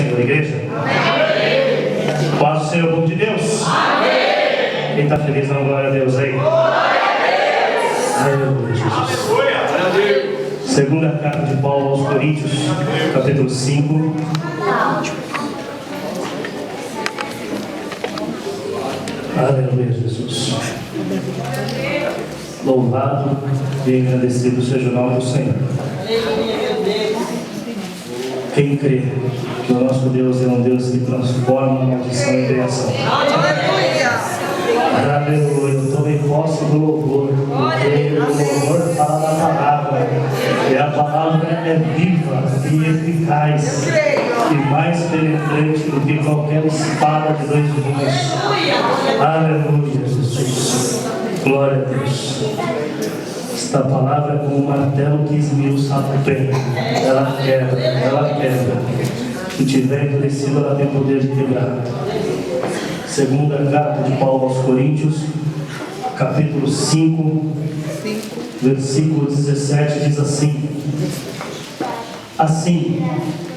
Senhor, igreja? Amém. Paz do Senhor, povo de Deus? Amém. Quem está feliz, dá uma glória a Deus aí. Glória a Deus. Aleluia, Jesus. Aleluia. Segunda carta de Paulo aos Coríntios, capítulo 5. Aleluia, Jesus. Louvado e agradecido seja o nome do Senhor. Quem crê que o nosso Deus é um Deus que transforma a maldição em bênção. Aleluia. Eu tomei posse do louvor. Porque o louvor fala da palavra. E a palavra é viva e eficaz. E mais penetrante do que qualquer espada de dois gumes. Aleluia, Jesus. Glória a Deus. Esta palavra é como um martelo que esmiuça a pedra. Ela quebra, ela quebra. Se tiver endurecido, ela tem poder de quebrar. Segunda carta de Paulo aos Coríntios, capítulo 5, versículo 17, diz assim: assim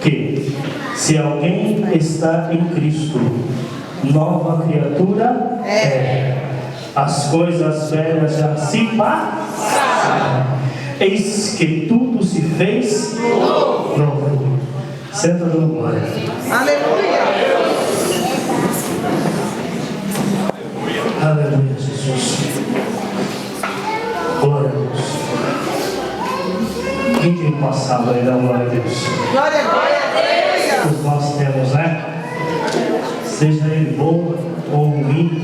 que, se alguém está em Cristo, nova criatura é. As coisas velhas já se passaram, eis que tudo se fez novo. Senta dando glória. Aleluia. Aleluia, Jesus. Glória a Deus. Quem tem passado aí, dá glória a Deus. Glória a Deus. Nós temos, né? Seja ele bom ou ruim.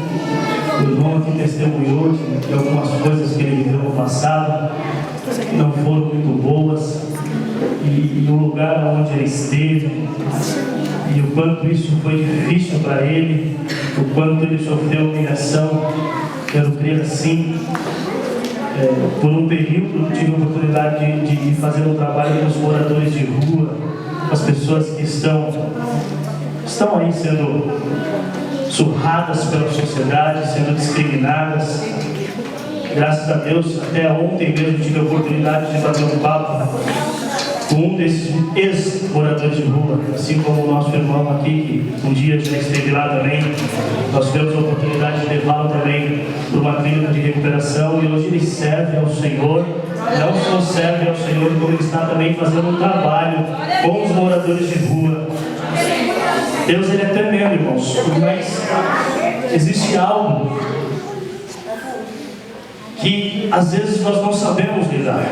O irmão aqui testemunhou de algumas coisas que ele viveu no passado que não foram muito boas, e o lugar onde ele esteve, e o quanto isso foi difícil para ele, o quanto ele sofreu humilhação. Quero crer assim. Por um período tive a oportunidade de fazer um trabalho com os moradores de rua, as pessoas que estão aí sendo surradas pela sociedade, sendo discriminadas. Graças a Deus, até ontem mesmo tive a oportunidade de fazer um papo com um desses ex-moradores de rua, assim como o nosso irmão aqui, que um dia já esteve lá também. Nós tivemos a oportunidade de levá-lo também para uma clínica de recuperação, e hoje ele serve ao Senhor. Não só serve ao Senhor, como ele está também fazendo um trabalho com os moradores de rua. Deus, ele é tremendo, irmãos, mas existe algo que às vezes nós não sabemos lidar,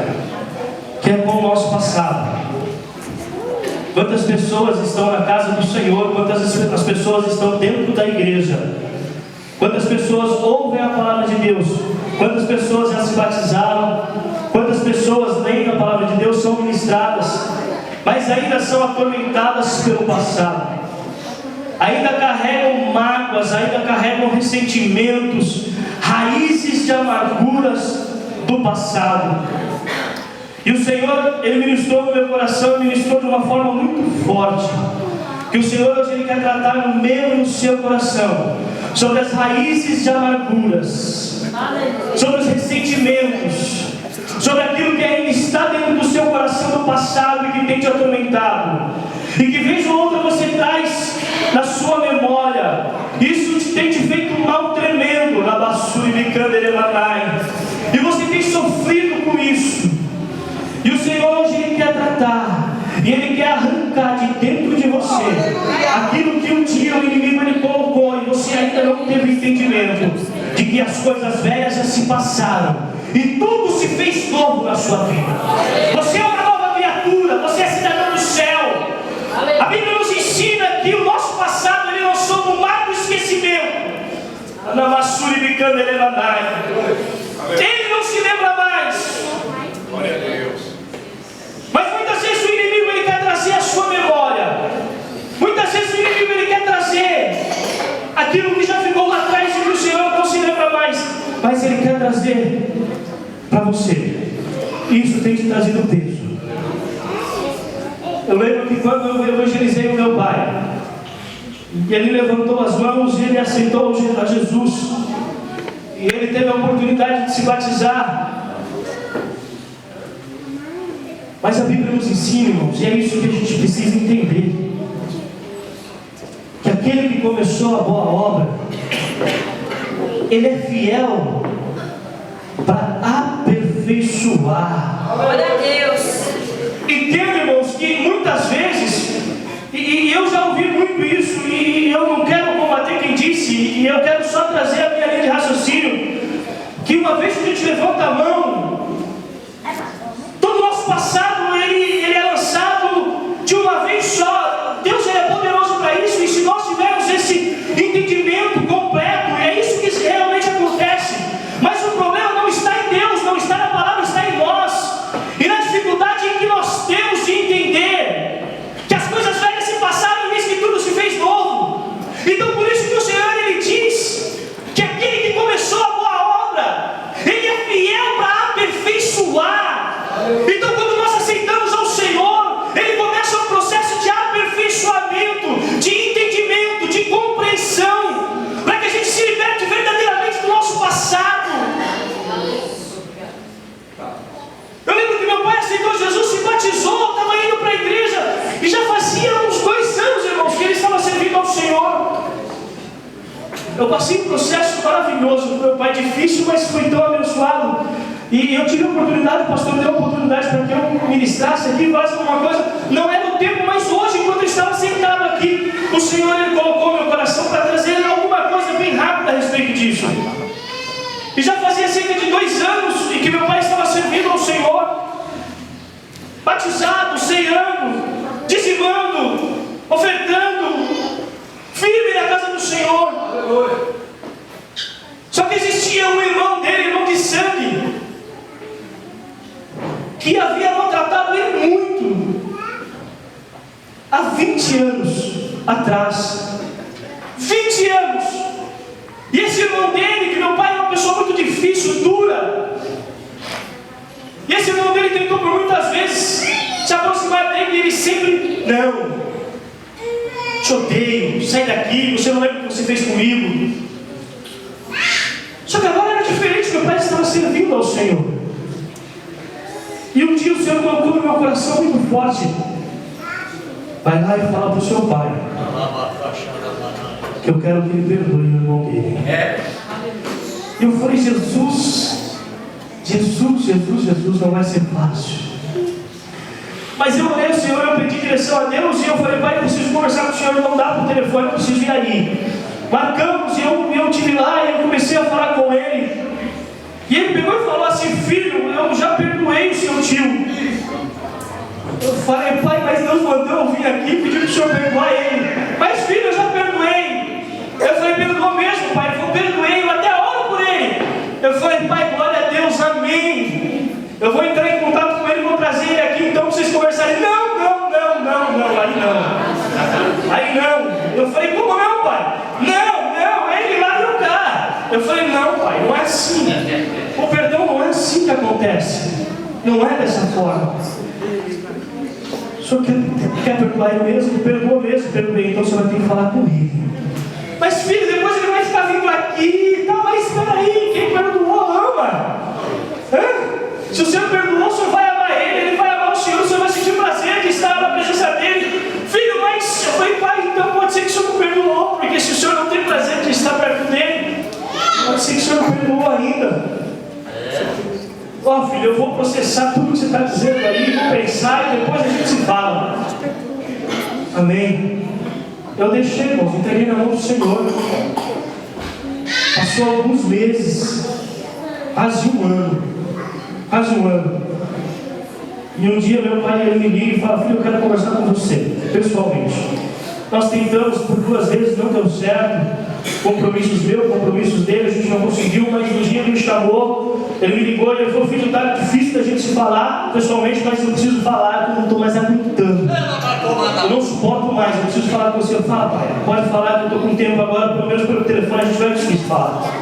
que é com o nosso passado. Quantas pessoas estão na casa do Senhor, quantas as pessoas estão dentro da igreja, quantas pessoas ouvem a palavra de Deus, quantas pessoas já se batizaram, quantas pessoas leem a palavra de Deus, são ministradas, mas ainda são atormentadas pelo passado. Ainda carregam mágoas, ainda carregam ressentimentos, raízes de amarguras do passado. E o Senhor, ele ministrou no meu coração, ministrou de uma forma muito forte, que o Senhor hoje ele quer tratar no meu e no seu coração, sobre as raízes de amarguras, sobre os ressentimentos, sobre aquilo que ainda está dentro do seu coração do passado e que tem te atormentado, e que vez ou outra você traz na sua memória. Isso tem te feito um mal tremendo, e você tem sofrido com isso. E o Senhor hoje ele quer tratar, e ele quer arrancar de dentro de você aquilo que um dia o inimigo ele colocou e você ainda não teve entendimento de que as coisas velhas já se passaram e tudo se fez novo na sua vida. Você é uma nova criatura, você é cidadão do céu. A Bíblia nos ensina que o nosso passado ele não sob o mar do esquecimento. Ele não se lembra mais. Glória a Deus. Mas muitas vezes o inimigo ele quer trazer a sua memória. Muitas vezes o inimigo ele quer trazer aquilo que já ficou lá atrás e que o Senhor não se lembra mais. Mas ele quer trazer para você. Isso tem te trazido peso. Eu lembro que quando eu evangelizei o meu pai, ele levantou as mãos e ele aceitou a Jesus, e ele teve a oportunidade de se batizar. Mas a Bíblia nos ensina, irmãos, e é isso que a gente precisa entender, que aquele que começou a boa obra, Ele é fiel para aperfeiçoar. Glória a Deus. Entenda, irmãos, que muitas vezes, e eu já ouvi muito isso, e eu não quero combater quem disse, e eu quero só trazer a minha linha de raciocínio, que uma vez que a gente levanta a mão, todo o nosso passado, ele é lançado de uma vez só. Deus é poderoso para isso, e se nós tivermos esse entendimento completo, é isso que realmente acontece. Mas o problema não está em Deus, não está na palavra, está em nós, e na dificuldade em que nós temos de entender que as coisas velhas se passaram e eis que tudo se fez novo. Então por isso que o Senhor, Ele diz que aquele que começou a boa obra, Ele é fiel para aperfeiçoar. Então quando nós aceitamos ao Senhor, Ele começa um processo de aperfeiçoamento, de entendimento, de compreensão, para que a gente se liberte verdadeiramente do nosso passado. Eu lembro que meu pai aceitou Jesus, se batizou, estava indo para a igreja, e já fazia uns 2 anos, irmãos, que ele estava servindo ao Senhor. Eu passei um processo maravilhoso com meu pai, difícil, mas foi tão abençoado. E eu tive a oportunidade, o pastor me deu a oportunidade para que eu ministrasse aqui, falasse alguma coisa. Não era o tempo, mas hoje, enquanto eu estava sentado aqui, o Senhor, Ele colocou no meu coração para trazer alguma coisa bem rápida a respeito disso. E já fazia cerca de 2 anos em que meu pai estava servindo ao Senhor, batizado, ceando, dizimando, ofertando, firme na casa do Senhor. Só que existia um irmão dele, irmão de sangue, que havia maltratado ele muito, há 20 anos atrás. 20 anos! E esse irmão dele, que meu pai é uma pessoa muito difícil, dura, e esse irmão dele tentou por muitas vezes se aproximar dele, e ele sempre, não, te odeio, sai daqui, você não lembra o que você fez comigo. Só que agora era diferente, meu pai estava servindo ao Senhor. E um dia o Senhor colocou no meu coração muito forte: vai lá e fala para o seu pai que eu quero que ele perdoe o irmão dele. E eu falei: Jesus, não vai ser fácil. Mas eu orei ao Senhor, eu pedi direção a Deus, e eu falei: pai, eu preciso conversar com o Senhor, não dá por telefone, eu preciso ir aí. Marcamos, e eu estive lá, e eu comecei a falar com ele. E ele pegou e falou assim: filho, eu já perdoei o seu tio. Eu falei: pai, mas Deus mandou eu vir aqui e pedir para o senhor perdoar ele. Mas filho, eu já perdoei. Eu falei: perdoou mesmo, pai? Ele falou: perdoei, eu até oro por ele. Eu falei: pai, glória a Deus, amém. Eu vou entrar em contato com ele, vou trazer ele aqui então para vocês conversarem. Não, aí não. Eu falei: como não, pai? Não, é ele lá no cá. Eu falei: não, pai, não é assim. O perdão não é assim que acontece. Não é dessa forma. Só que ele quer perdoar ele mesmo, perdoa mesmo, perdoei, então você vai ter que falar com ele. Mas filho, depois ele vai ficar vindo aqui, tá, mas espera aí, quem perdoou ama. Se o Senhor perdoou, o Senhor vai amar ele vai amar o Senhor vai sentir prazer de estar na presença dele. Filho, mas eu falei: pai, então pode ser que o Senhor não perdoou, porque se o Senhor não tem prazer de estar perto dele, pode ser que o Senhor não perdoou ainda. Filho, eu vou processar tudo que você está dizendo aí, vou pensar e depois a gente se fala. Amém. Eu deixei, irmãos, entreguei na mão do Senhor. Passou alguns meses, quase um ano. E um dia meu pai me liga e fala: filho, eu quero conversar com você, pessoalmente. Nós tentamos por 2 vezes, não deu certo. Compromissos meus, compromissos dele, a gente não conseguiu, mas um dia ele me chamou, ele me ligou e ele falou: filho, tá difícil da gente se falar pessoalmente, mas eu preciso falar, eu não estou mais aguentando. Eu não suporto mais, eu preciso falar com você. Eu falo: pai, pode falar que eu estou com tempo agora, pelo menos pelo telefone a gente vai conseguir falar.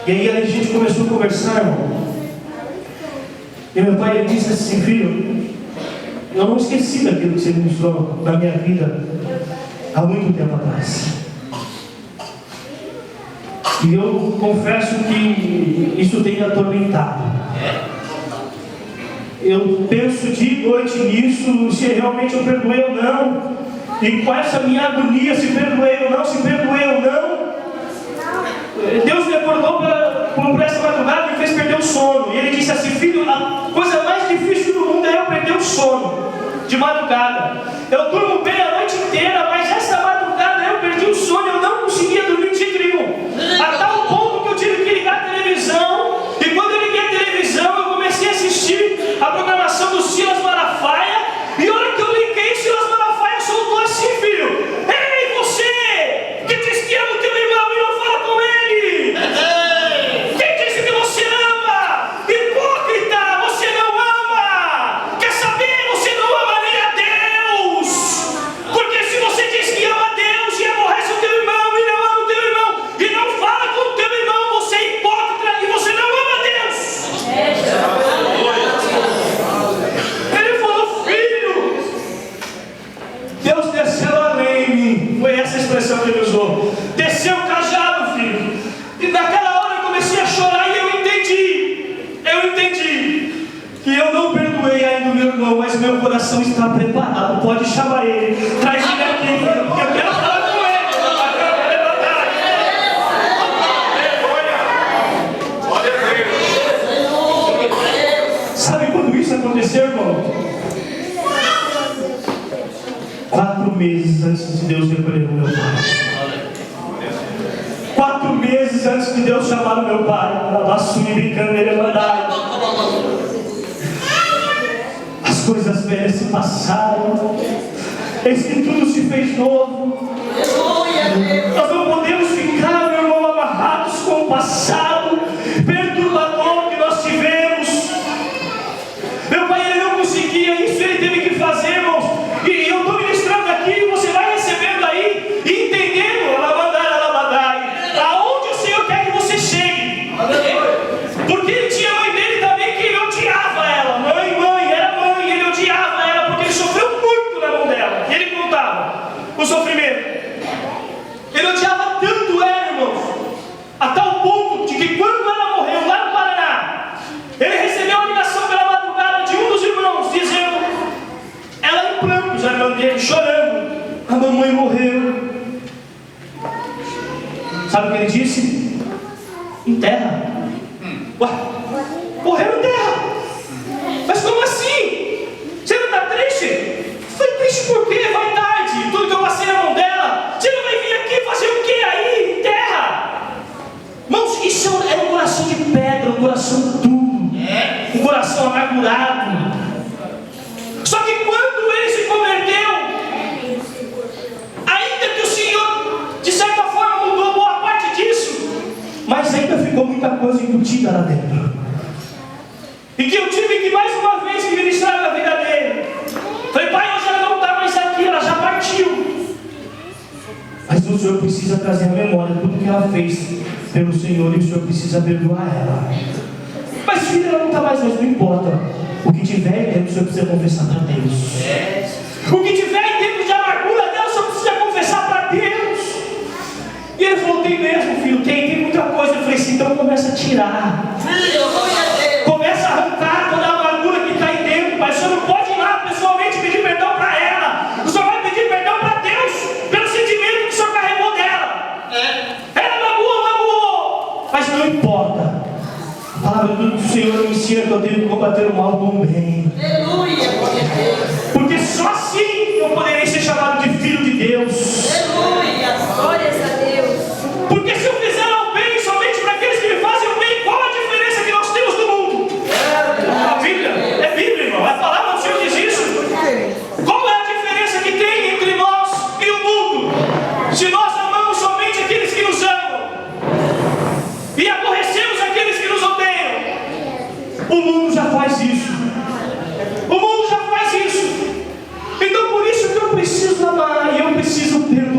E aí a gente começou a conversar, irmão. E meu pai, ele disse assim: filho, eu não esqueci daquilo que você me mostrou na minha vida há muito tempo atrás. E eu confesso que isso tem me atormentado. Eu penso dia e noite nisso, se realmente eu perdoei ou não. E com essa minha agonia, se perdoei ou não, se perdoei ou não, Deus me acordou por essa madrugada e me fez perder o sono. E Ele disse assim: filho, a coisa mais difícil do mundo é eu perder o sono de madrugada. Eu durmo bem a noite inteira, mas essa madrugada eu perdi o sono, eu não conseguia dormir de jeito nenhum. A tal ponto que eu tive que ligar a televisão. E quando eu liguei a televisão, eu comecei a assistir a programação do Silas Malafaia. E a hora que eu liguei, Silas Malafaia soltou assim: filho, ei, você que diz que ama o teu irmão e não fala com ele, quem disse que você ama? Hipócrita, você não ama. Quer saber? Você não ama nem a Deus. Porque se você diz que ama a Deus e aborrece o teu irmão e não ama o teu irmão e não fala com o teu irmão, você é hipócrita e você não ama a Deus. Ele falou: filho, Deus desceu além de mim. Foi essa a expressão que ele usou. Desceu o cajado, filho. E naquela hora eu comecei a chorar e eu entendi que eu não perdoei ainda o meu irmão, mas meu coração está preparado. Pode chamar ele, traz ele aqui, filho, porque eu quero falar com ele. Sabe quando isso aconteceu, irmão? 4 meses antes de Deus recolher o meu pai. 4 meses antes de Deus chamar o meu pai. As coisas velhas se passaram. Eis que tudo se fez novo. Nós não podemos ficar, meu irmão, amarrados com o passado perturbador que nós tivemos. Meu pai, ele não conseguia isso, ele teve que fazer, irmãos. E eu estou ministrando aqui, você vai recebendo aí e entendendo, aonde o Senhor quer que você chegue. Porque ele tinha a mãe dele também, que ele odiava ela. Mãe, era mãe, ele odiava ela, porque ele sofreu muito na mão dela. E ele contava o sofrimento. Ele odiava tanto ela, irmãos, a tal ponto de que quando ela morreu lá no Paraná, ele recebeu uma ligação pela madrugada de um dos irmãos, dizendo, ela em prantos, a irmã dele, chorando: a mamãe morreu. Sabe o que ele disse? Enterra. Ué, morreu em terra. Mas como assim? Você não está triste? Foi triste por quê? Vai tarde, tudo que eu passei na mão dela. Você não vai vir aqui fazer o quê aí? Em terra. Irmãos, isso é um coração de pedra, um coração duro, um coração amargurado. Só que quando ele se converteu, ainda que o Senhor de certa forma mudou boa parte disso, mas ainda ficou muita coisa embutida lá dentro. E que eu tive que mais uma vez que ministrar na vida dele. Falei: pai, hoje ela não está mais aqui, ela já partiu. Mas o Senhor precisa trazer à memória tudo que ela fez pelo Senhor, e o Senhor precisa perdoar ela. Mas filha, ela não está mais, mas não importa. O que tiver dentro, o Senhor precisa confessar para Deus. O que tiver dentro de amargura dela, o Senhor precisa confessar para Deus. E ele falou: tem mesmo, filho, tem muita coisa. Eu falei assim: então começa a tirar. Começa a arrancar toda a amargura que está aí dentro. Mas o Senhor não pode ir lá pessoalmente pedir perdão para ela. O Senhor vai pedir perdão para Deus pelo sentimento que o Senhor carregou dela. Ela magoou. Mas não importa. A palavra do Senhor me ensina que eu tenho que combater o mal com o bem. Aleluia. Porque só assim eu poderei ser chamado de filho de Deus. Aleluia. Glórias a Deus. Porque se eu fizer o bem somente para aqueles que me fazem o bem, qual a diferença que nós temos do mundo? A Bíblia, é Bíblia, irmão. A palavra do Senhor diz isso. Qual é a diferença que tem entre nós e o mundo? Se nós amamos somente aqueles que nos amam e aborrecemos aqueles que nos odeiam, o mundo já faz isso. O mundo já faz isso. Então por isso que eu preciso amar e eu preciso perdoar.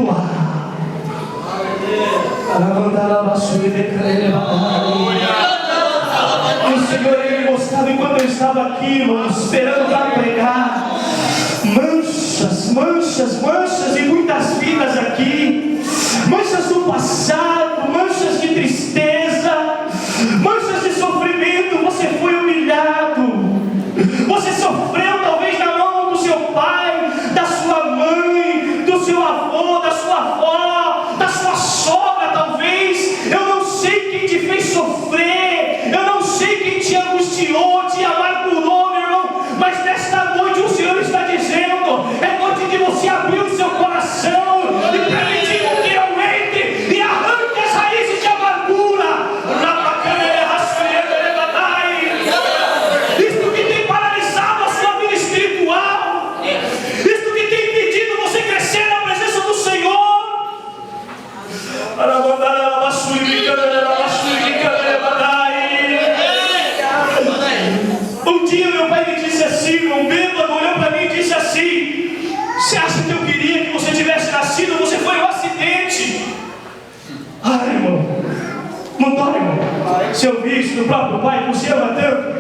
Seu vício do próprio pai que você ama tanto.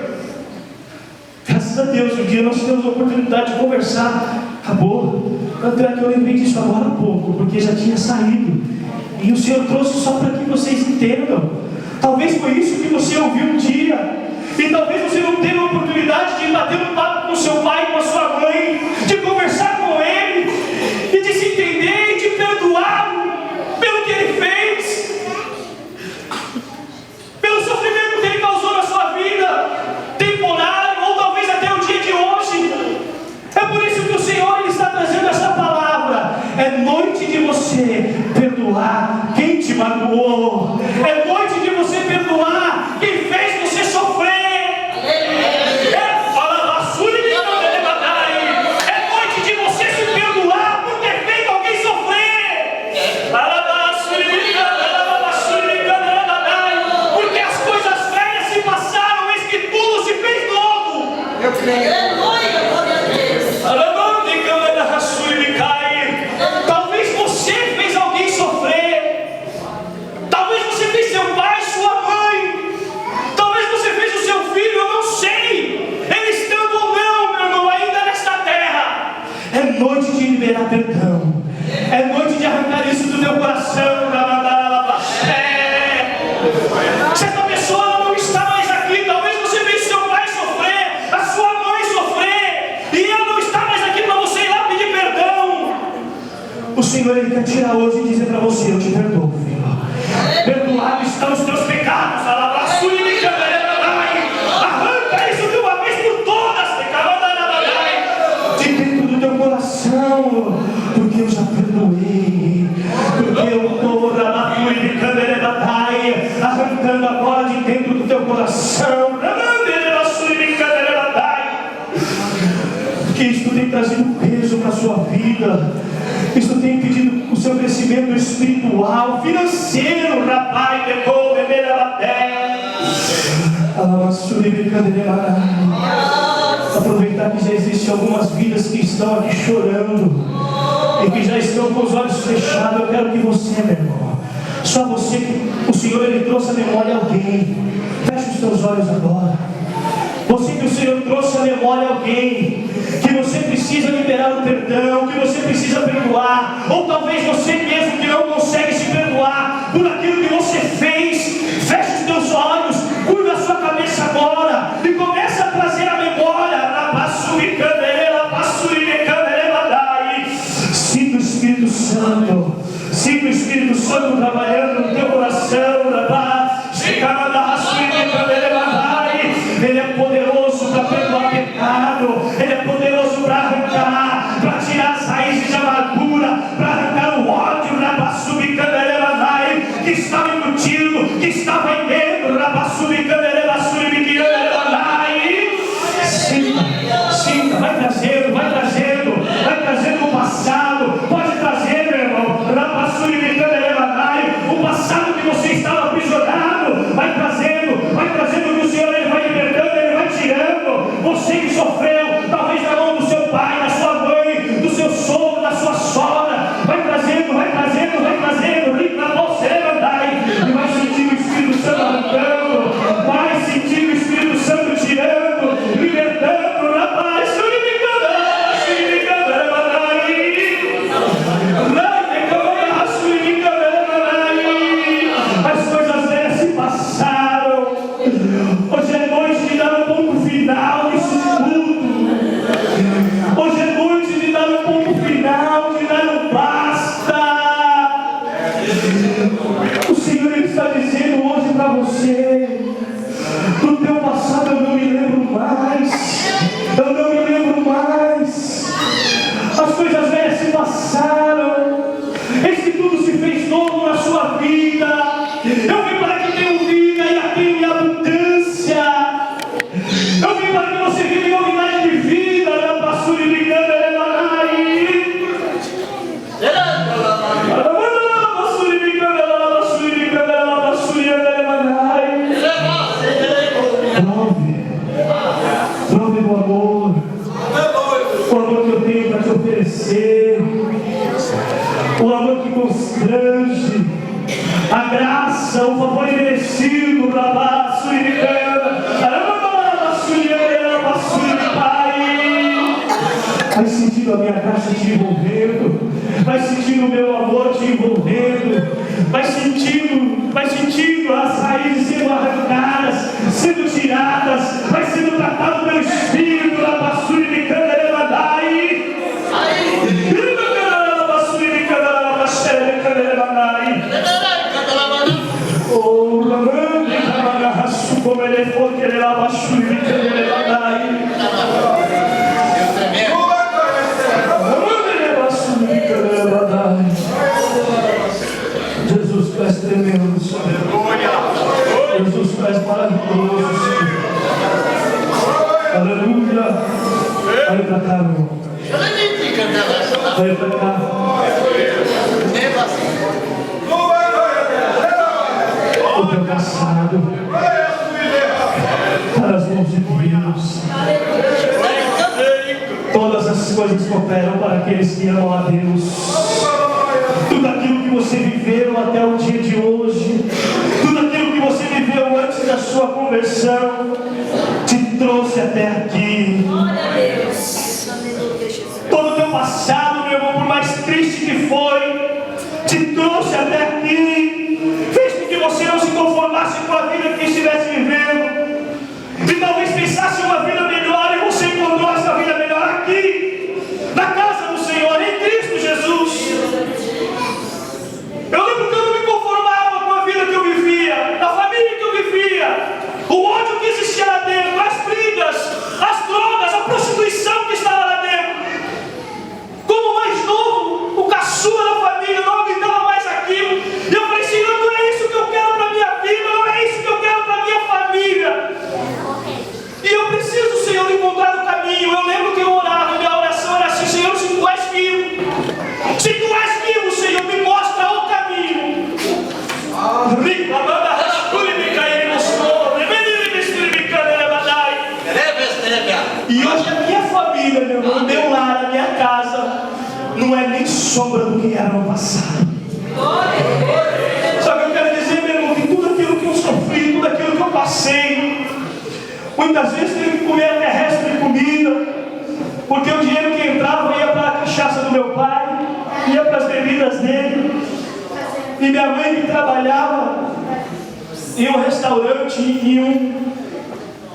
Graças a Deus, um dia nós tivemos a oportunidade de conversar. Acabou. Tanto é que eu lembrei disso agora há pouco, porque já tinha saído. E o Senhor trouxe só para que vocês entendam. Talvez foi isso que você ouviu um dia. E talvez você não tenha a oportunidade de bater um papo com seu pai, com a sua mãe, de conversar com ele, e de se entender e de perdoá-lo pelo que ele fez, pelo sofrimento que ele causou na sua vida, temporário, ou talvez até o dia de hoje. É por isso que o Senhor ele está trazendo essa palavra. É noite de você perdoar quem te magoou. É noite de você perdoar quem fez você sofrer. Talvez você fez alguém sofrer. Talvez você fez seu pai, sua mãe. Talvez você fez o seu filho, eu não sei. Ele estando ou não, meu irmão, ainda nesta terra. É noite de liberar perdão. É noite de arrancar isso do teu coração. Se essa pessoa não está mais aqui, talvez você fez seu pai sofrer, a sua mãe sofrer, e ela não está mais aqui para você ir lá pedir perdão. O Senhor ele quer tirar hoje e dizer para você: eu te perdoo, filho. Perdoado estão os teus pecados. Arranca isso de uma vez por todas, de dentro do teu coração, porque eu já perdoei. Porque eu estou arrancando agora de dentro do teu coração. Porque isso tem trazido peso para a sua vida. Isso tem impedido o seu crescimento espiritual, financeiro, rapaz, aproveitar que já existem algumas vidas que estão aqui chorando e que já estão com os olhos fechados. Eu quero que você, meu irmão, só você, que o Senhor ele trouxe a memória alguém. Feche os teus olhos agora. Você que o Senhor trouxe a memória alguém que você precisa liberar o perdão, que você precisa perdoar, ou talvez você mesmo que não consegue se perdoar por aquilo que você fez. Feche os teus olhos, curva a sua cabeça agora e começa a trazer a memória. Sinta o Espírito Santo, sinta o Espírito Santo trabalhando no teu coração. Ele é poderoso para perdoar pecado. Ele é poderoso para arrancar, para tirar as raízes de amargura, para arrancar o ódio que estava embutido, que estava em dentro. Sinta, vai trazendo o passado. Pode trazer, meu irmão, o passado que você estava aprisionado. Vai trazendo que o Senhor ele vai libertando, ele vai tirando. Você que sofreu, talvez na mão do seu pai, da sua mãe, do seu sogro, da sua sogra, vai trazendo, liga você, e vai sentir o Espírito Santo arrancando, vai sentir o Espírito Santo tirando, libertando, rapaz. As coisas velhas se passaram. Hoje é noite de dar um ponto final nisso tudo. Hoje é noite de dar um ponto final, de dar um basta. O Senhor está dizendo hoje para você: do teu passado eu não me lembro mais. Eu não me lembro mais. As coisas velhas se passaram. Eis que tudo se fez novo na sua vida. Eu vim para que tenham vida e a tenham em abundância. Eu vim para que você viva em novidade de vida. Prove do amor. O amor que eu tenho para te oferecer. O amor que constrange. a graça, o favor imerecido, vai sentindo a minha graça te envolvendo, vai sentindo o meu amor te envolvendo, vai sentindo as raízes sendo arrancadas, sendo tiradas, vai sendo tratado pelo Espírito da basura de Canderebadai. Oh, Ramande, Camarassu, como ele for que ele lava a chuva de Canderebadai. Jesus, tu és tremendo, Senhor. Jesus, tu és maravilhoso, Senhor. Aleluia. Olha para cá, meu irmão. Olha para cá. O teu passado para as mãos de Deus. Todas as coisas cooperam para aqueles que amam a Deus. Tudo aquilo que você viveu até o dia de hoje, tudo aquilo que você viveu antes da sua conversão, te trouxe até aqui. Todo o teu passado, meu irmão, por mais triste que foi, te trouxe até aqui. Fez com que você não se conformasse com a vida que estivesse vivendo, e talvez pensasse uma vida melhor, e você encontrou essa vida melhor aqui, na casa do Senhor, em Cristo Jesus. Eu lembro que eu não me conformava com a vida que eu vivia, a família que eu vivia, o ódio que existia lá dentro, as brigas, as drogas, a prostituição que estava lá dentro. Como mais novo, o caçula da família, não aguentava mais aquilo. E eu falei, Senhor, não é isso que eu quero para a minha vida, não é isso que eu quero para a minha família. E eu preciso, Senhor, encontrar o caminho. Eu lembro que eu orava, minha oração era assim, Senhor, se tu és vivo, Senhor, me mostra o caminho. E hoje a minha família, meu irmão, meu lar, a minha casa, não é nem sombra do que era no passado. Só que eu quero dizer, meu irmão, que tudo aquilo que eu sofri, tudo aquilo que eu passei, muitas vezes tive que comer até resto de comida, porque o dinheiro que entrava ia para a cachaça do meu pai, ia para as bebidas dele, e minha mãe que trabalhava em um restaurante, em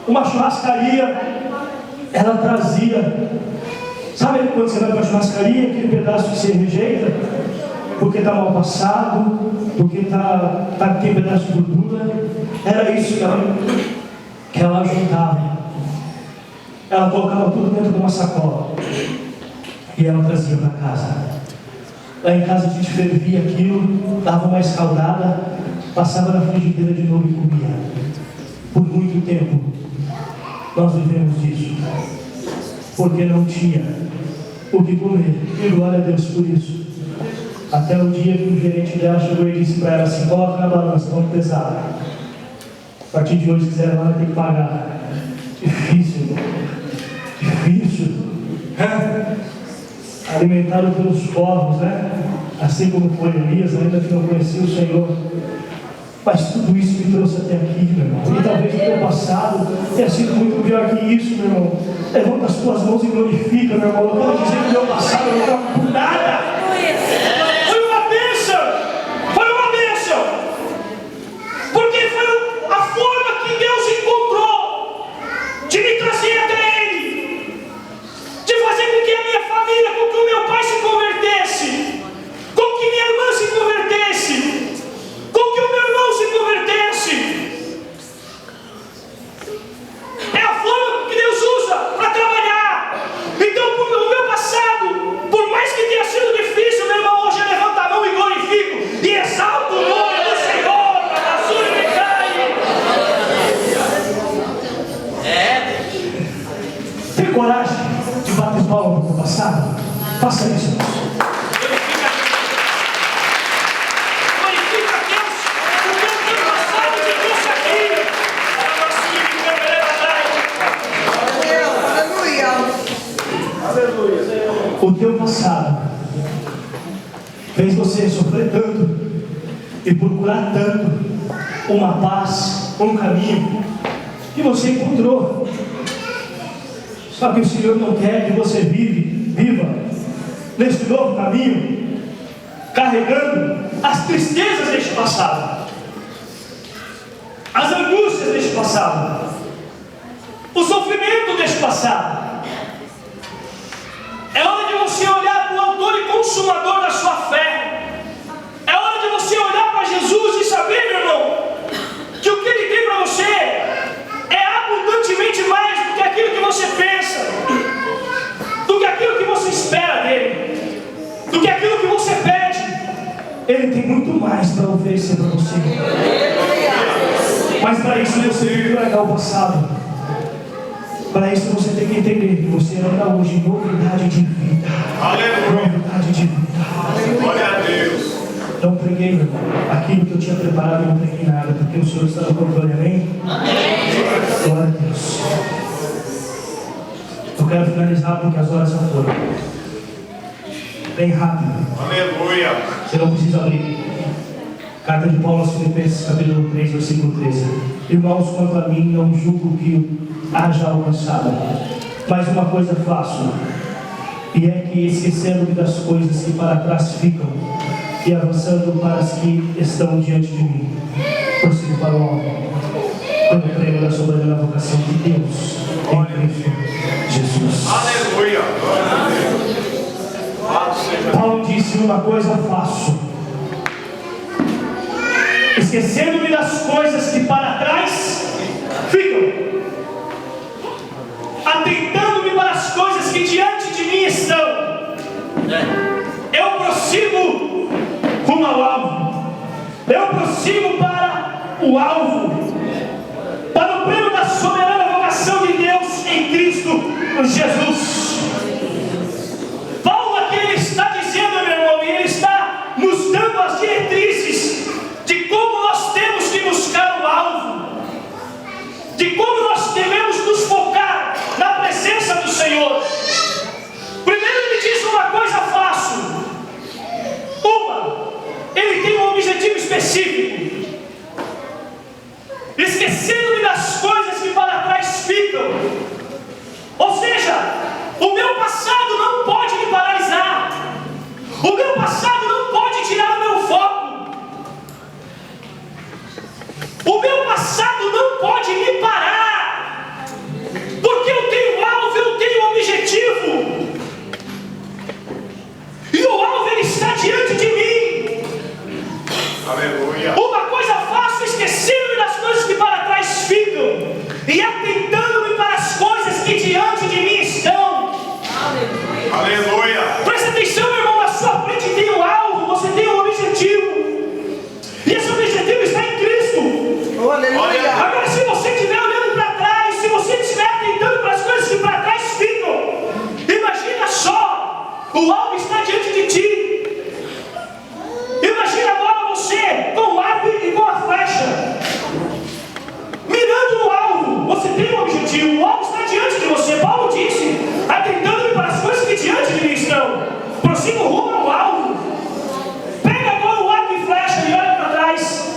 uma churrascaria, ela trazia, sabe quando você vai para a churrascaria, aquele pedaço que você rejeita, porque está mal passado, porque tem pedaço de gordura, era isso que ela juntava. Ela colocava tudo dentro de uma sacola e ela trazia para casa. Lá em casa a gente fervia aquilo, dava uma escaldada, passava na frigideira de novo e comia. Por muito tempo nós vivemos disso, porque não tinha o que comer. E glória a Deus por isso. Até o dia que o gerente dela chegou e disse para ela assim: coloca na balança, tão pesado. A partir de hoje, se quiser, ela vai ter que pagar. Difícil, irmão. Difícil. Alimentado pelos povos, né? Assim como foi Elias, ainda que não conhecia o Senhor. Mas tudo isso me trouxe até aqui, meu irmão. E talvez o teu passado tenha sido muito pior que isso, meu irmão. Levanta as tuas mãos e glorifica, meu irmão. Eu quero dizer que o meu passado não estava por nada. Foi uma bênção. Foi uma bênção. Porque foi a forma que Deus encontrou de me trazer até Ele, de fazer com que a minha família, com que o meu pai se convertesse, com que minha irmã se convertesse, com que o meu irmão se convertesse. É a forma que Deus usa para trabalhar. Então, o meu passado, por mais que tenha sido difícil, meu irmão, hoje eu levanto a mão e glorifico e exalto o nome do Senhor. Tem coragem de bater palma no passado? Faça isso. Glorifica a Deus, porque o teu passado te trouxe aqui. Aleluia. Aleluia. O teu passado fez você sofrer tanto e procurar tanto uma paz, um caminho que você encontrou. Só que o Senhor não quer que você viva nesse novo caminho, carregando as tristezas deste passado, as angústias deste passado, o sofrimento deste passado. É hora de você olhar para o autor e consumador da sua fé. É hora de você olhar para Jesus e saber, meu irmão, que o que Ele tem para você é abundantemente mais do que aquilo que você pensa, do que aquilo que você espera dele, do que aquilo que você pede. Ele tem muito mais para oferecer para você. Mas para isso você tem que largar o passado. Para isso você tem que entender que você anda hoje em novidade de vida. Aleluia. Novidade de vida. Glória a Deus. Não preguei, meu irmão. Aquilo que eu tinha preparado, eu não preguei nada, porque o Senhor está no controle, amém? Glória a Deus. Eu quero finalizar porque as horas já foram. Bem rápido. Aleluia. Você não precisa abrir. Carta de Paulo aos Filipenses, capítulo 3, versículo 13. Irmãos, quanto a mim, não julgo que haja alcançado, mas uma coisa faço, e é que, esquecendo-me das coisas que para trás ficam, e avançando para as que estão diante de mim, prossigo para o alto, quando eu prego da soberana vocação de Deus em Cristo Jesus. Aleluia. Glória a Deus. Paulo disse: uma coisa faço, esquecendo-me das coisas que para trás ficam, atentando-me para as coisas que diante de mim estão, eu prossigo rumo ao alvo, eu prossigo para o alvo, para o prêmio da soberana vocação de Deus em Cristo Jesus. Paulo aqui ele está dizendo, meu irmão, e ele está nos dando as diretrizes de como nós temos que buscar o alvo, de como nós devemos nos focar na presença do Senhor. Primeiro ele diz: uma coisa fácil. Ele tem um objetivo específico. Esquecendo-me das coisas que para trás ficam. Ou seja, o meu passado não pode me paralisar. O meu passado não pode tirar o meu foco. O meu passado não pode me parar. Porque eu tenho alvo, eu tenho objetivo. E o alvo ele está diante de mim. Aleluia. Uma coisa faço, esquecendo-me das coisas que para trás ficam, e atentando-me para as coisas que diante de mim estão. Aleluia. Presta atenção, meu irmão, na sua frente tem um alvo, você tem um objetivo. E esse objetivo está em Cristo. Aleluia. Agora, se você estiver olhando para trás, se você estiver atentando para as coisas que para trás ficam, imagina só, o alvo está diante de ti. Imagina agora você com o arco e com a flecha, mirando no alvo. Você tem um objetivo, o alvo está diante de você. Paulo disse: atentando-me para as coisas que diante de mim estão, prossigo rumo ao alvo. Pega agora o arco e flecha e olha para trás.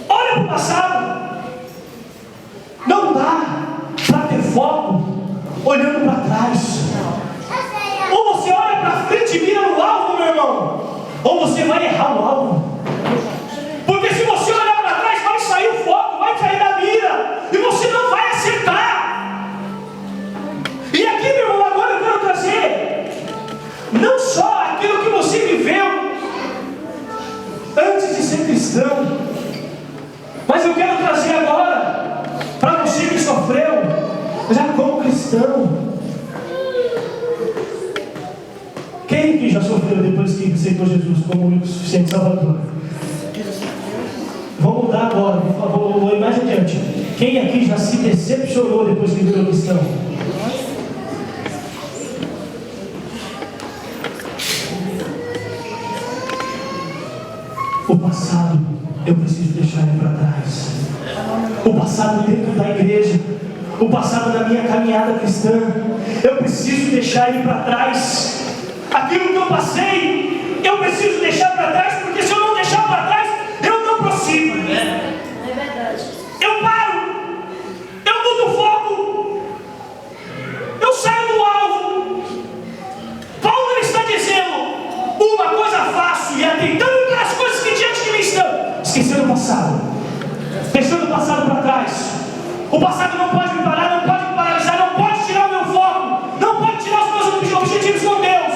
Olha para o passado. Não dá para ter foco olhando para trás. Ou você olha para frente e mira no alvo, meu irmão, ou você vai errar o alvo. Porque se você olhar para trás, vai sair o foco, vai sair da mira, e você não vai acertar. E aqui, meu irmão, agora eu quero trazer não só aquilo que você viveu antes de ser cristão, mas eu quero trazer agora para você que sofreu já como cristão. Quem que já sofreu depois que aceitou Jesus como único suficiente Salvador? Vamos mudar agora, por favor, vou ir mais adiante. Quem aqui já se decepcionou depois que virou cristão? O passado, eu preciso deixar ele para trás. O passado dentro da igreja, o passado da minha caminhada cristã, eu preciso deixar ele para trás. Aquilo que eu passei, eu preciso deixar para trás, porque se eu não deixar passo e atentando para as coisas que diante de mim estão, esquecendo o passado, deixando o passado para trás. O passado não pode me parar, não pode me paralisar, não pode tirar o meu foco, não pode tirar os meus objetivos com Deus.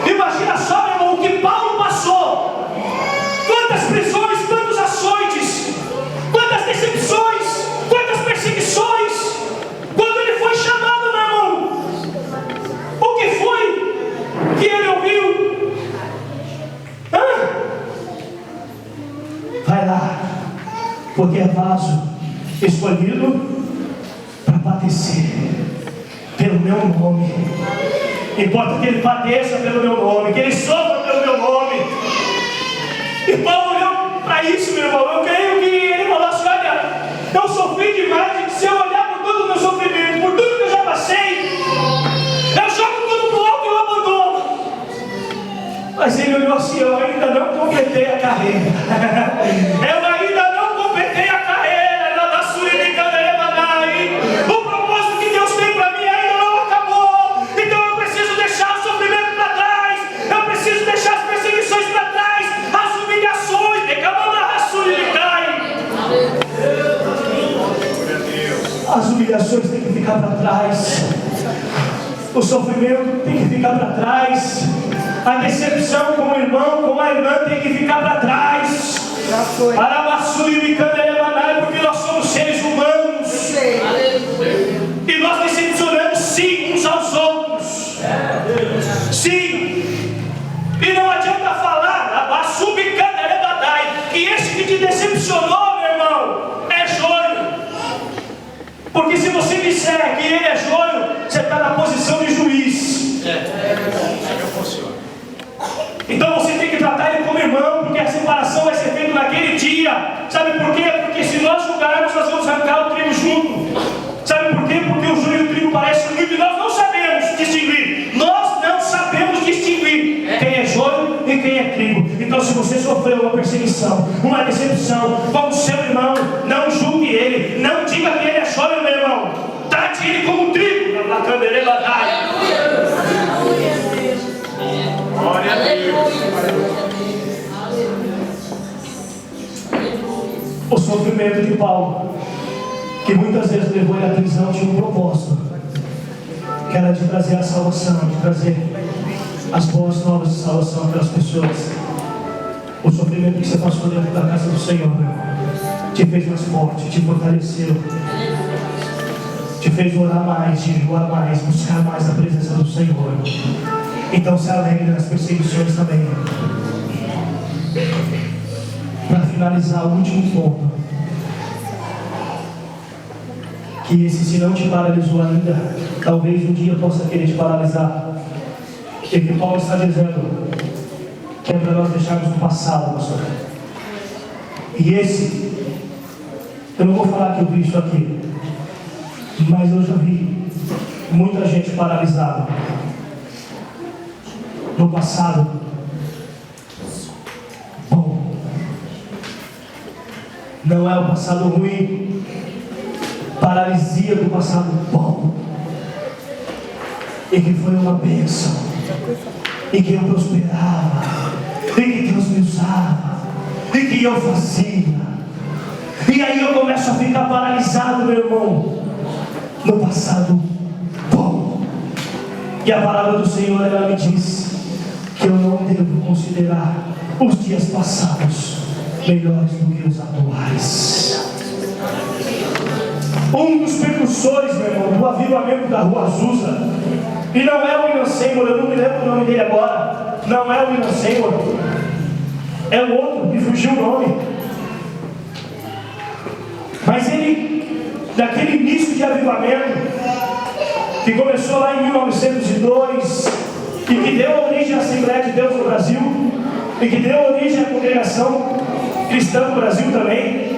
Imagina só, meu irmão, o que Paulo passou. Quantas prisões, quantos açoites, quantas decepções, quantas perseguições. Quando ele foi chamado, meu irmão, o que foi que ele ouviu? Vai lá, porque é vaso escolhido para padecer pelo meu nome. Importa que ele padeça pelo meu nome, que ele sofra pelo meu nome. E Paulo olhou para isso, meu irmão. Eu creio que ele falou assim: olha, eu sofri demais, e se eu olhar por todo o meu sofrimento, por tudo que eu já passei, eu jogo tudo pro alto e eu abandono. Mas ele olhou assim: eu ainda não completei a carreira. Eu ainda não completei a carreira. O propósito que Deus tem para mim ainda não acabou. Então eu preciso deixar o sofrimento para trás. Eu preciso deixar as perseguições para trás, as humilhações. As humilhações têm que ficar para trás. O sofrimento tem que ficar para trás. A decepção com o irmão, com a irmã tem que ficar para trás. Porque nós somos seres humanos. E nós decepcionamos sim uns aos outros. Sim. E não adianta falar que esse que te decepcionou, meu irmão, é joio. Porque se você disser que ele é joio, você está na posição de juiz. Então você tem que tratar ele como irmão, porque a separação vai ser feita naquele dia. Sabe por quê? Porque se nós julgarmos, nós vamos arrancar o trigo junto. Sabe por quê? Porque o joio e o trigo parecem muito e nós não sabemos distinguir. Nós não sabemos distinguir quem é joio e quem é trigo. Então se você sofreu uma perseguição, uma decepção com o seu irmão, não julgue ele. Não diga que ele é joio, meu irmão. Trate ele como trigo. Glória a Deus. O sofrimento de Paulo, que muitas vezes levou ele à prisão, tinha um propósito, que era de trazer a salvação, de trazer as boas novas de salvação para as pessoas. O sofrimento que você passou dentro da casa do Senhor, meu irmão, te fez mais forte, te fortaleceu, te fez orar mais, jejuar mais, buscar mais a presença do Senhor. Então se alegre nas perseguições também. Para finalizar, o último ponto, que esse, se não te paralisou ainda, talvez um dia possa querer te paralisar. E que Paulo está dizendo que é para nós deixarmos no passado, pastor. E esse, eu não vou falar que eu vi isso aqui, mas eu já vi muita gente paralisada no passado bom. Não é o passado ruim, paralisia do passado bom, e que foi uma bênção, e que eu prosperava, e que Deus me usava, e que eu fazia. E aí eu começo a ficar paralisado, meu irmão, no passado bom. E a palavra do Senhor, ela me diz que eu não devo considerar os dias passados melhores do que os atuais. Um dos precursores, meu irmão, do avivamento da Rua Azusa, e não é o William Seymour, eu não me lembro o nome dele agora, não é o William Seymour, é o outro, me fugiu o nome. Mas ele, daquele início de avivamento, que começou lá em 1902, e que deu origem à Assembleia de Deus no Brasil, e que deu origem à congregação cristã no Brasil também.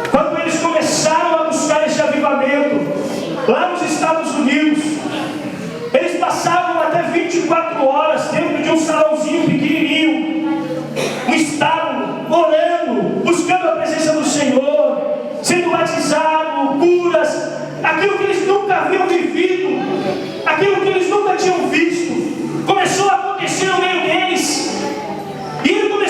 Quando eles começaram a buscar esse avivamento lá nos Estados Unidos, eles passavam até 24 horas dentro de um salãozinho pequenininho, um estábulo, orando, buscando a presença do Senhor, sendo batizado, curas, aquilo que eles nunca haviam vivido, aquilo que eles nunca tinham visto, começou a acontecer no meio deles. E ele começou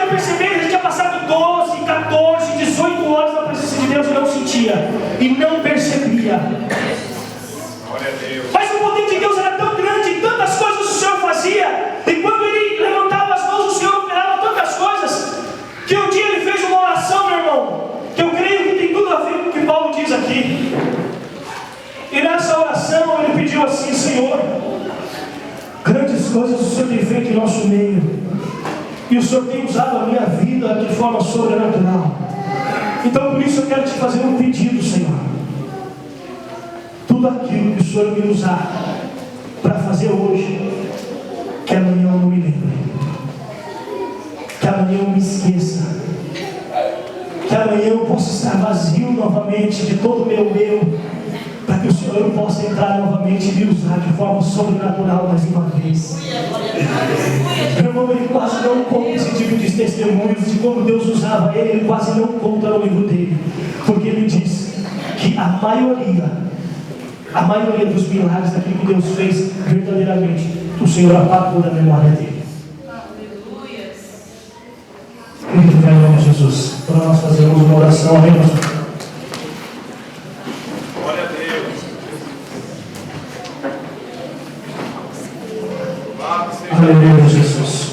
perceber que ele tinha passado 12, 14, 18 horas na presença de Deus e não sentia, e não percebia. Mas o poder de Deus era tão grande, e tantas coisas o Senhor fazia, e quando ele levantava as mãos, o Senhor operava tantas coisas, que um dia ele fez uma oração, meu irmão, que eu creio que tem tudo a ver com o que Paulo diz aqui. E nessa oração ele pediu assim: Senhor, grandes coisas o Senhor tem feito em nosso meio, e o Senhor tem usado a minha vida de forma sobrenatural. Então por isso eu quero te fazer um pedido, Senhor. Tudo aquilo que o Senhor me usar para fazer hoje, que amanhã eu não me lembre, que amanhã eu me esqueça, que amanhã eu possa estar vazio novamente de todo o meu eu, para que o Senhor possa entrar novamente e me usar de forma sobrenatural mais uma vez. Meu irmão, ele quase não conta esse tipo de testemunhos de como Deus usava ele quase não conta no livro dele, porque ele diz que a maioria dos milagres daquilo que Deus fez verdadeiramente, o Senhor apagou da memória dele. Aleluia. Querido, em nome de Jesus, para nós fazermos uma oração, amém, pastor? Glória a Deus. Aleluia, Jesus.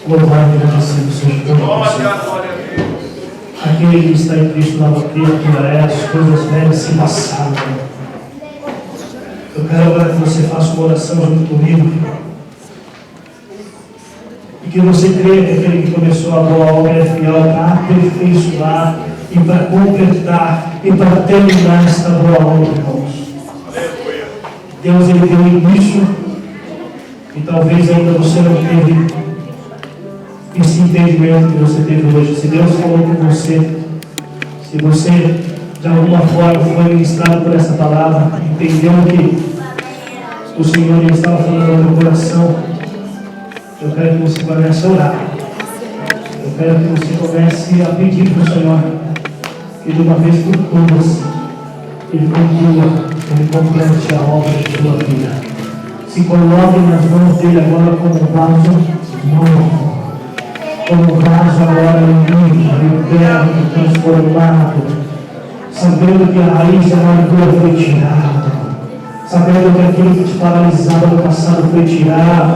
Louvado e agradecido seja o Glória Senhor. a Deus. Aquele que está em Cristo nova criatura, as coisas velhas se passaram. Eu quero agora que você faça uma oração junto comigo. E que você creia que aquele que começou a boa obra é fiel para aperfeiçoar e para completar e para terminar esta boa obra, irmãos. Aleluia. Deus, ele deu início e talvez ainda você não teve esse entendimento que você teve hoje. Se Deus falou com você, se você de alguma forma foi ministrado por essa palavra, entendeu que o Senhor estava falando no teu coração, eu quero que você comece a orar. Eu quero que você comece a pedir para o Senhor que de uma vez por todas Ele conclua, Ele complete a obra de sua vida. Se coloque nas mãos dele agora como um vaso novo, como um vaso agora limpo, liberto, transformado, sabendo que a raiz da amargura foi tirada, sabendo que aquilo que te paralisava no passado foi tirado,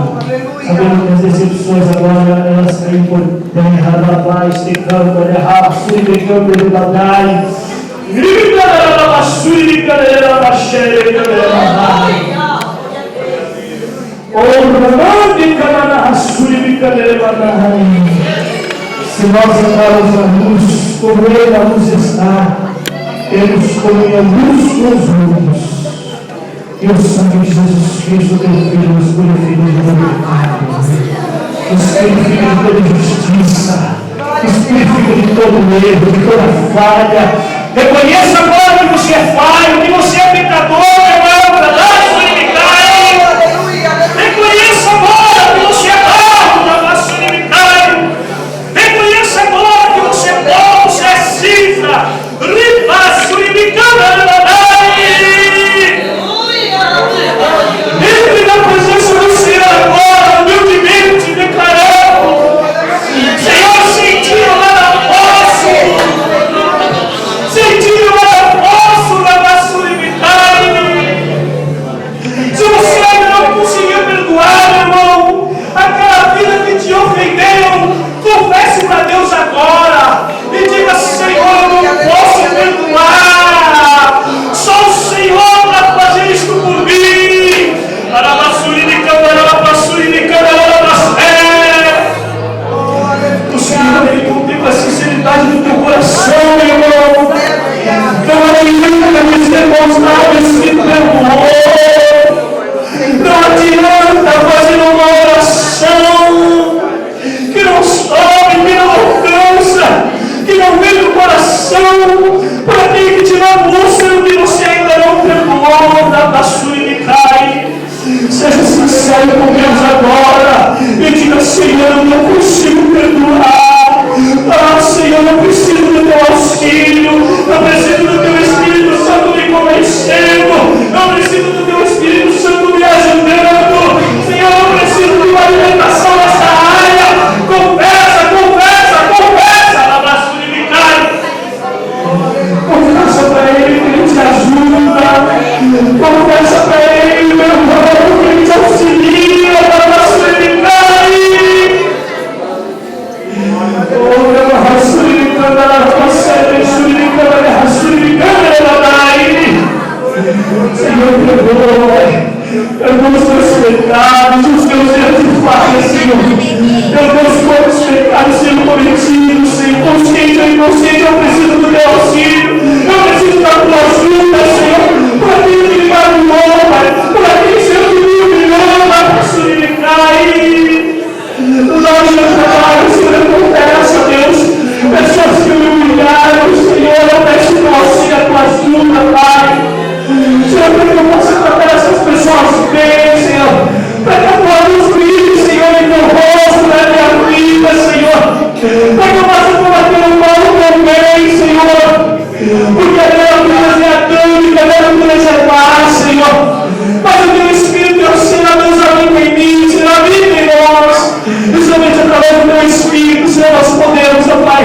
sabendo que as decepções agora elas caem por terra, lavais, tecando, errar, suribecando, elevadai, grita, suribecando, baixeira, elevadai. Se nós andarmos a luz, como Ele a luz está, temos comunhão luz com os mundos. E o sangue de Jesus Cristo, teu Filho, nos purifica de todo pecado, nos purifica de toda injustiça, nos purifica de todo erro, de toda falha. Reconheça agora que você é falho, que você é pecador, irmão, verdade, reconheça agora que você é barro da nossa inimicário. Reconheça agora que você é pó, você é cifra. Riba, suribicana, entre na presença do Senhor agora, humildemente declarando: Senhor, sentiu lá na poço, sentiu lá na poço da nossa inimicário. Confessa para Ele, meu irmão, que Ele te auxilia para a serenidade. Oh, meu raçuricanda, Senhor, perdoa os meus pecados, os meus erros e falhas, Senhor. Perdoa os meus pecados sendo cometidos, Senhor. Consciente ou inconsciente, eu preciso do teu auxílio. Eu preciso da tua ajuda, Senhor. Por aquele que me magoou, Pai. Por aquele Senhor que me humilhou, Pai, para sustentar. Lá no meu trabalho, Senhor, acontece, Deus. Pessoas que me humilharam, Senhor, eu peço o teu auxílio, a tua ajuda, Pai. Senhor, para que eu possa tratar essas pessoas bem, Senhor. Para que a tua luz brilhe, Senhor, em meu rosto, na minha vida, Senhor. Para que eu possa combater o mal também, Senhor. Porque a minha vida é a tânica, eu quero me preservar, Senhor. Mas o teu Espírito, eu sei, Deus, habita em mim, Senhor, habita em nós. E somente através do teu Espírito, Senhor, nós podemos, ó Pai,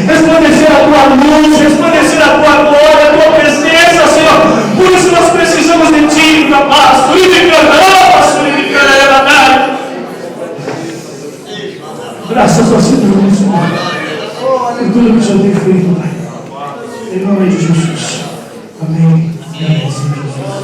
resplandecer a tua luz, resplandecer a tua glória, a tua presença, Senhor. Por isso nós precisamos de ti, capaz. Graças ao Senhor, Senhor, por tudo que o Senhor tem feito, Pai. Em nome de Jesus. Amém. Amém, Senhor Jesus.